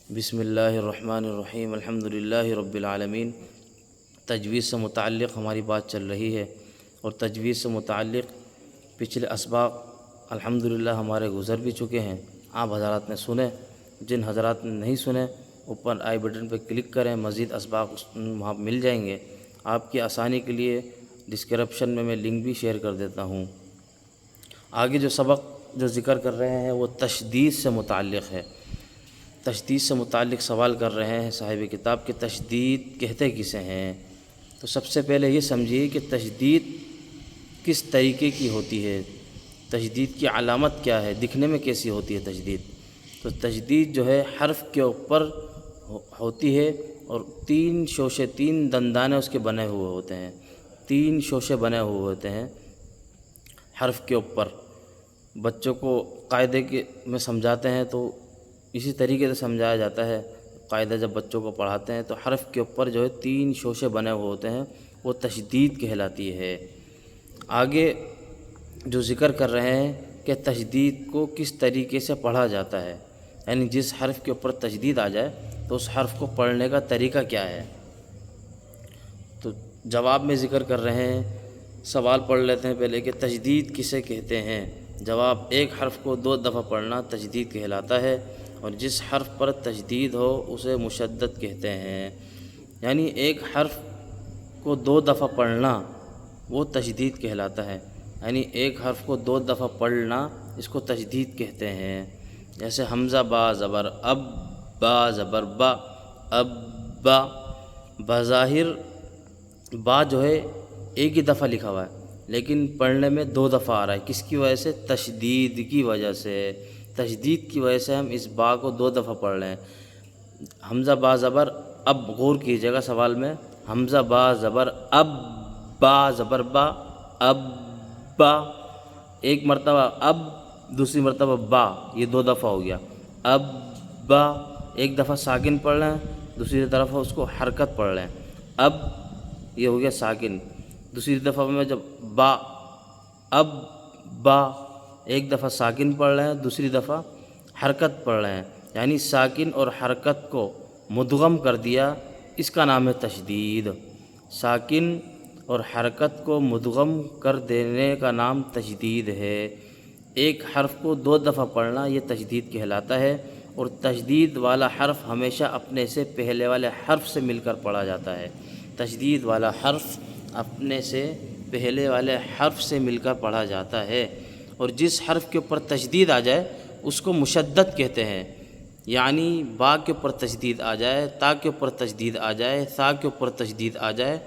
بسم اللہ الرحمن الرحیم الحمدللہ رب العالمین۔ تجوید سے متعلق ہماری بات چل رہی ہے، اور تجوید سے متعلق پچھلے اسباق الحمدللہ ہمارے گزر بھی چکے ہیں، آپ حضرات نے سنے۔ جن حضرات نے نہیں سنے، اوپر آئی بٹن پہ کلک کریں، مزید اسباق وہاں مل جائیں گے۔ آپ کی آسانی کے لیے ڈسکرپشن میں لنک بھی شیئر کر دیتا ہوں۔ آگے جو سبق جو ذکر کر رہے ہیں وہ تشدید سے متعلق ہے۔ تشدید سے متعلق سوال کر رہے ہیں صاحب کتاب کہ تشدید کہتے کسے ہیں؟ تو سب سے پہلے یہ سمجھیے کہ تشدید کس طریقے کی ہوتی ہے، تشدید کی علامت کیا ہے، دکھنے میں کیسی ہوتی ہے تشدید۔ تو تشدید جو ہے حرف کے اوپر ہوتی ہے، اور تین شوشے، تین دندانے اس کے بنے ہوئے ہوتے ہیں، تین شوشے بنے ہوئے ہوتے ہیں حرف کے اوپر۔ بچوں کو قاعدے کے میں سمجھاتے ہیں تو اسی طریقے سے سمجھایا جاتا ہے۔ قاعدہ جب بچوں کو پڑھاتے ہیں تو حرف کے اوپر جو ہے تین شوشے بنے ہوئے ہوتے ہیں، وہ تشدید کہلاتی ہے۔ آگے جو ذکر کر رہے ہیں کہ تشدید کو کس طریقے سے پڑھا جاتا ہے، یعنی جس حرف کے اوپر تشدید آ جائے تو اس حرف کو پڑھنے کا طریقہ کیا ہے۔ تو جواب میں ذکر کر رہے ہیں، سوال پڑھ لیتے ہیں پہلے کہ تشدید کسے کہتے ہیں۔ جواب: ایک حرف کو دو دفعہ پڑھنا تشدید کہلاتا ہے، اور جس حرف پر تشدید ہو اسے مشدد کہتے ہیں۔ یعنی ایک حرف کو دو دفعہ پڑھنا وہ تشدید کہلاتا ہے، یعنی ایک حرف کو دو دفعہ پڑھنا اس کو تشدید کہتے ہیں۔ جیسے حمزہ با زبر اب، با زبر با، اب با۔ بظاہر با جو ہے ایک ہی دفعہ لکھا ہوا ہے، لیکن پڑھنے میں دو دفعہ آ رہا ہے۔ کس کی وجہ سے؟ تشدید کی وجہ سے۔ تشدید کی وجہ سے ہم اس با کو دو دفعہ پڑھ رہے ہیں۔ حمزہ با زبر اب، غور کیجیے گا سوال میں، حمزہ با زبر اب، با زبر با، اب با۔ ایک مرتبہ اب، دوسری مرتبہ با، یہ دو دفعہ ہو گیا۔ اب با، ایک دفعہ ساکن پڑھ رہے ہیں، دوسری طرف اس کو حرکت پڑھ رہے ہیں۔ اب یہ ہو گیا ساکن، دوسری دفعہ میں جب با، اب با، ایک دفعہ ساکن پڑھ رہے ہیں، دوسری دفعہ حرکت پڑھ رہے ہیں، یعنی ساکن اور حرکت کو مدغم کر دیا، اس کا نام ہے تشدید۔ ساکن اور حرکت کو مدغم کر دینے کا نام تشدید ہے۔ ایک حرف کو دو دفعہ پڑھنا یہ تشدید کہلاتا ہے، اور تشدید والا حرف ہمیشہ اپنے سے پہلے والے حرف سے مل کر پڑھا جاتا ہے۔ تشدید والا حرف اپنے سے پہلے والے حرف سے مل کر پڑھا جاتا ہے، اور جس حرف کے اوپر تشدید آ جائے اس کو مشدد کہتے ہیں۔ یعنی با کے اوپر تشدید آ جائے، تا کے اوپر تشدید آ جائے، ثا کے اوپر تشدید آ جائے،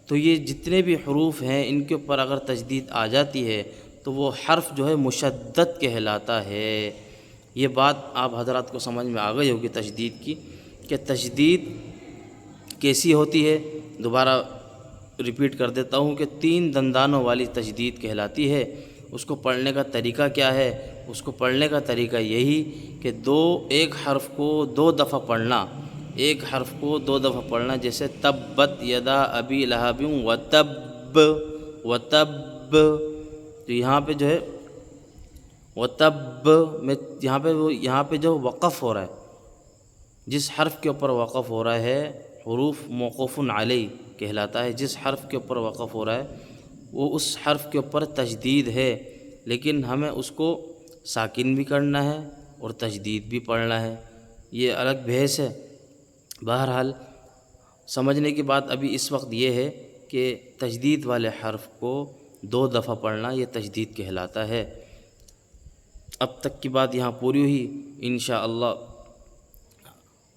تو یہ جتنے بھی حروف ہیں ان کے اوپر اگر تشدید آ جاتی ہے تو وہ حرف جو ہے مشدد کہلاتا ہے۔ یہ بات آپ حضرات کو سمجھ میں آ گئی ہوگی تشدید کی، کہ تشدید کیسی ہوتی ہے۔ دوبارہ ریپیٹ کر دیتا ہوں کہ تین دندانوں والی تشدید کہلاتی ہے۔ اس کو پڑھنے کا طریقہ کیا ہے؟ اس کو پڑھنے کا طریقہ یہی کہ ایک حرف کو دو دفعہ پڑھنا، ایک حرف کو دو دفعہ پڑھنا، جیسے تبت یدا ابی لہب وتب، وتب۔ تو یہاں پہ جو ہے وتب میں یہاں پہ جو وقف ہو رہا ہے، جس حرف کے اوپر وقف ہو رہا ہے حروف موقوف علیہ کہلاتا ہے۔ جس حرف کے اوپر وقف ہو رہا ہے وہ اس حرف کے اوپر تشدید ہے، لیکن ہمیں اس کو ساکن بھی کرنا ہے اور تشدید بھی پڑھنا ہے، یہ الگ بحث ہے۔ بہرحال سمجھنے کی بات ابھی اس وقت یہ ہے کہ تشدید والے حرف کو دو دفعہ پڑھنا یہ تشدید کہلاتا ہے۔ اب تک کی بات یہاں پوری ہوئی۔ انشاءاللہ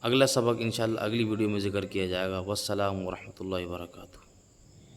اگلا سبق انشاءاللہ اگلی ویڈیو میں ذکر کیا جائے گا۔ والسلام ورحمۃ اللہ وبرکاتہ۔